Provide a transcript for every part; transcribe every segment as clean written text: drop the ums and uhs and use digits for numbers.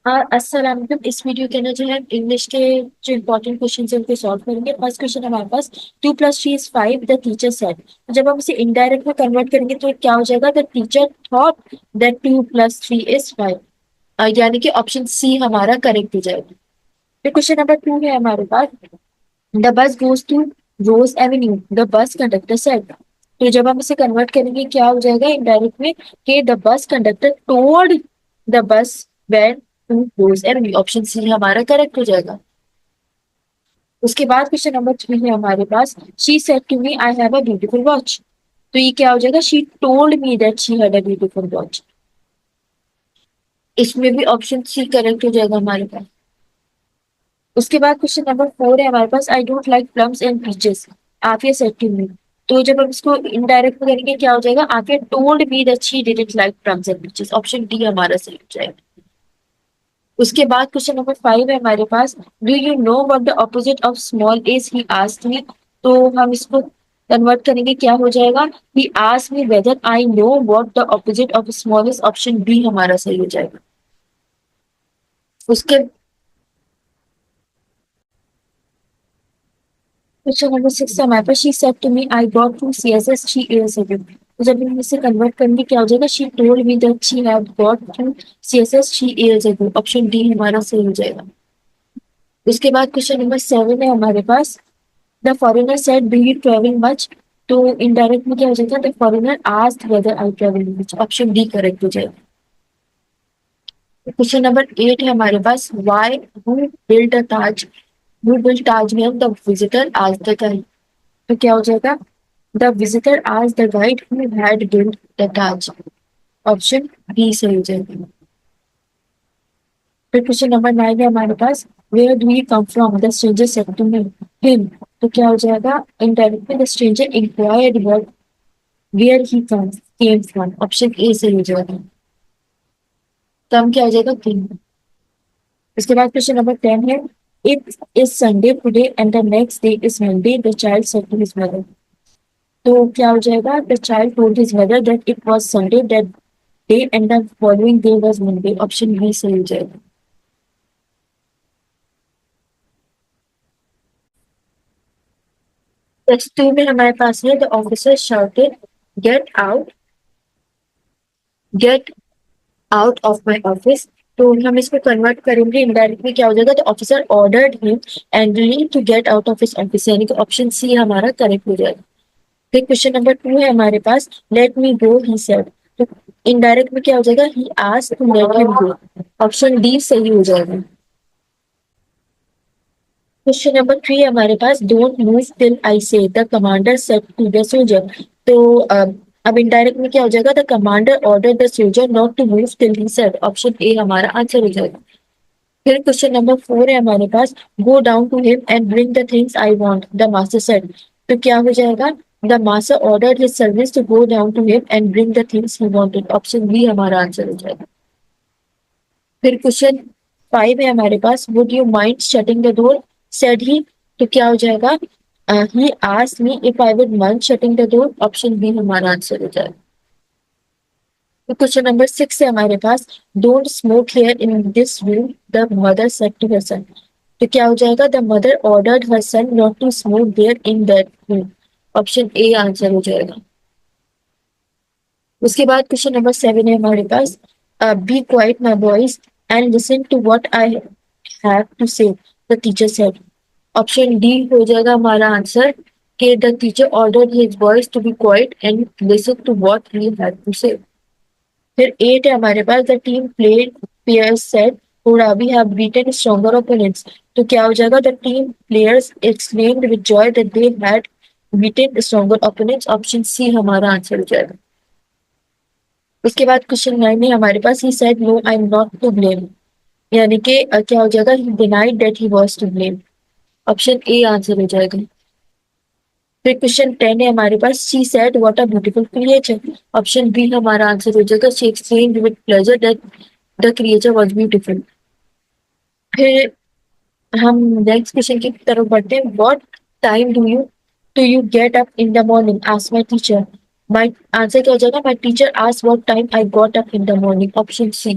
अस्सलाम वालेकुम। इस वीडियो के अंदर जो है इंग्लिश के जो इंपॉर्टेंट क्वेश्चन है उनको सॉल्व करेंगे। फर्स्ट क्वेश्चन हमारे पास 2 + 3 = 5 द टीचर सेड। जब हम इसे इनडायरेक्ट में कन्वर्ट करेंगे तो क्या हो जाएगा, द टीचर थॉट दैट 2 + 3 = 5। यानी कि ऑप्शन सी हमारा करेक्ट हो जाएगा। फिर क्वेश्चन नंबर 2 है हमारे पास, the bus goes to Rose Avenue, the bus conductor said. तो जब हम इसे कन्वर्ट करेंगे क्या हो जाएगा इनडायरेक्ट में, कि the bus conductor told the bus went to Rose Avenue. Option C हमारा करेक्ट हो जाएगा। उसके बाद क्वेश्चन नंबर 3 है हमारे पास, she said to me I have a beautiful watch. तो ये क्या हो जाएगा, she told me that she had a beautiful watch. इसमें भी ऑप्शन सी करेक्ट हो जाएगा हमारे पास। उसके बाद क्वेश्चन नंबर 4 है हमारे पास, I don't like plums and peaches, Afia said to me. तो जब हम इसको इनडायरेक्ट में करेंगे क्या हो जाएगा, Afia told me that she didn't like plums and peaches. Option D हमारा सही हो जाएगा। उसके बाद क्वेश्चन नंबर 5 है हमारे पास, do you know what the opposite of small is, he asked me. तो हम इसको कन्वर्ट करेंगे क्या हो जाएगा, he asked me whether I know what the opposite of small is. Option B हमारा सही हो जाएगा। उसके क्वेश्चन नंबर 6 है हमारे पास, she said to me I got 2 CSS 3 years ago। तो जब हम इसे कन्वर्ट करेंगे क्या हो जाएगा, she told me that she had got 2 CSS 3 years ago। Option D हमारा सही हो जाएगा। उसके बाद क्वेश्चन नंबर 7 है हमारे पास, the foreigner said do you travel much. तो इनडायरेक्ट में क्या हो जाएगा, the foreigner asked whether I travel much. Option D correct हो जाएगा। क्वेश्चन नंबर 8 है हमारे पास, why who built a Taj, who built Taj Mahal, the visitor asked the guide. तो क्या हो जाएगा, the visitor asked the guide who had built the Taj. Option B सही हो जाएगा। फिर क्वेश्चन नंबर 9 है हमारे पास, where do you come from, the stranger said to him. तो क्या हो जाएगा, इनडायरेक्ट में the stranger inquired where he came from. Option A सही हो जाएगा। कम क्या हो जाएगा, केम। इसके बाद क्वेश्चन नंबर 10 है, it is Sunday today and the next day is Monday, the child said to his mother. तो क्या हो जाएगा, the child told his mother that it was Sunday that day and the following day was Monday. Option B सही हो जाएगा। Text 2 में हमारे पास है, the officer shouted get out, get out of my office. तो हम इसको कन्वर्ट करेंगे इनडायरेक्ट में क्या हो जाएगा, the officer ordered him angrily to get out of his office. यानी कि ऑप्शन सी हमारा करेक्ट हो जाएगा। फिर क्वेश्चन नंबर 2 है हमारे पास, let me go he said. तो इनडायरेक्ट में क्या हो जाएगा, he asked to let him go. Option D सही हो जाएगा। क्वेश्चन नंबर 3 है हमारे पास, don't move till I say, the commander said to the soldier. तो अब इनडायरेक्ट में क्या हो जाएगा, the commander order the soldier not to move till he said. Option A हमारा आंसर हो जाएगा। फिर क्वेश्चन नंबर 4 है हमारे पास, go down to him and bring the things I want, the master said. तो क्या हो जाएगा, the master ordered his servants to go down to him and bring the things he wanted. Option B हमारा answer हो जाएगा। फिर question 5 है हमारे पास, would you mind shutting the door said he. तो क्या हो जाएगा, he asked me if I would mind shutting the door. Option B हमारा आंसर हो जाएगा। तो क्वेश्चन नंबर 6 है हमारे पास, don't smoke here in this room, the mother said to her son. तो क्या हो जाएगा, the mother ordered her son not to smoke there in that room. Option A answer हो जाएगा। उसके बाद क्वेश्चन नंबर 7 है हमारे पास, be quiet my boys and listen to what I have to say, the teacher said. Option D हो जाएगा हमारा आंसर, कि the teacher ordered his boys to be quiet and listen to what he had to say. फिर 8 है हमारे पास, the team played players said थोड़ा we have beaten stronger opponents. तो क्या हो जाएगा, the team players exclaimed with joy that they had beaten stronger opponents. Option C हमारा आंसर हो जाएगा। उसके बाद क्वेश्चन 9 है हमारे पास, he said no I am not to blame. यानी कि क्या हो जाएगा, he denied that he was to blame. Option A answer हो जाएगा। फिर क्वेश्चन 10 है हमारे पास, she said what a beautiful creature. Option B हमारा आंसर हो जाएगा, she exclaimed with pleasure that the creature was beautiful. फिर हम नेक्स्ट क्वेश्चन की तरफ बढ़ते हैं, what time do you get up in the morning, asked my teacher. My answer क्या हो जाएगा, my teacher asked what time I got up in the morning. Option C.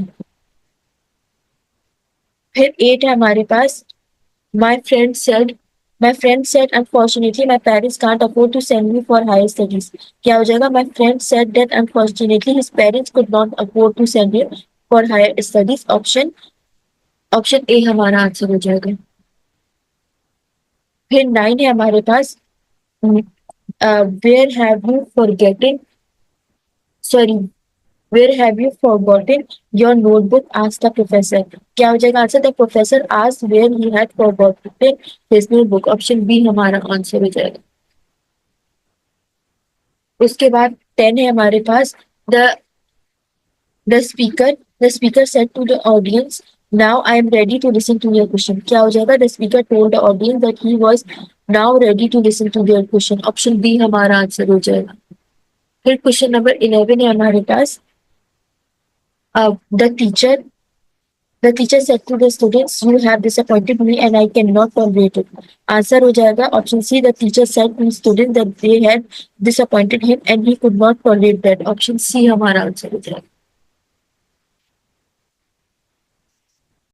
फिर 8 है हमारे पास, My friend said, my friend said, unfortunately, my parents can't afford to send me for higher studies. क्या हो जाएगा? My friend said that unfortunately his parents could not afford to send him for higher studies. Option A हमारा answer हो जाएगा. फिर 9 है हमारे पास. Where have you forgotten? Sorry, where have you forgotten your notebook? Asked the professor. क्या हो जाएगा answer? The professor asked where he had forgotten his notebook. Option B हमारा आंसर हो जाएगा. उसके बाद 10 है हमारे पास. The the speaker said to the audience, now I am ready to listen to your question. क्या हो जाएगा? The speaker told the audience that he was now ready to listen to your question. Option B हमारा answer हो जाएगा. फिर question number 11 है हमारे पास. The teacher said to the students, you have disappointed me and I cannot tolerate it. Answer हो जाएगा option C. The teacher said to students that they had disappointed him and he could not tolerate that. Option C हमारा answer हो जाएगा.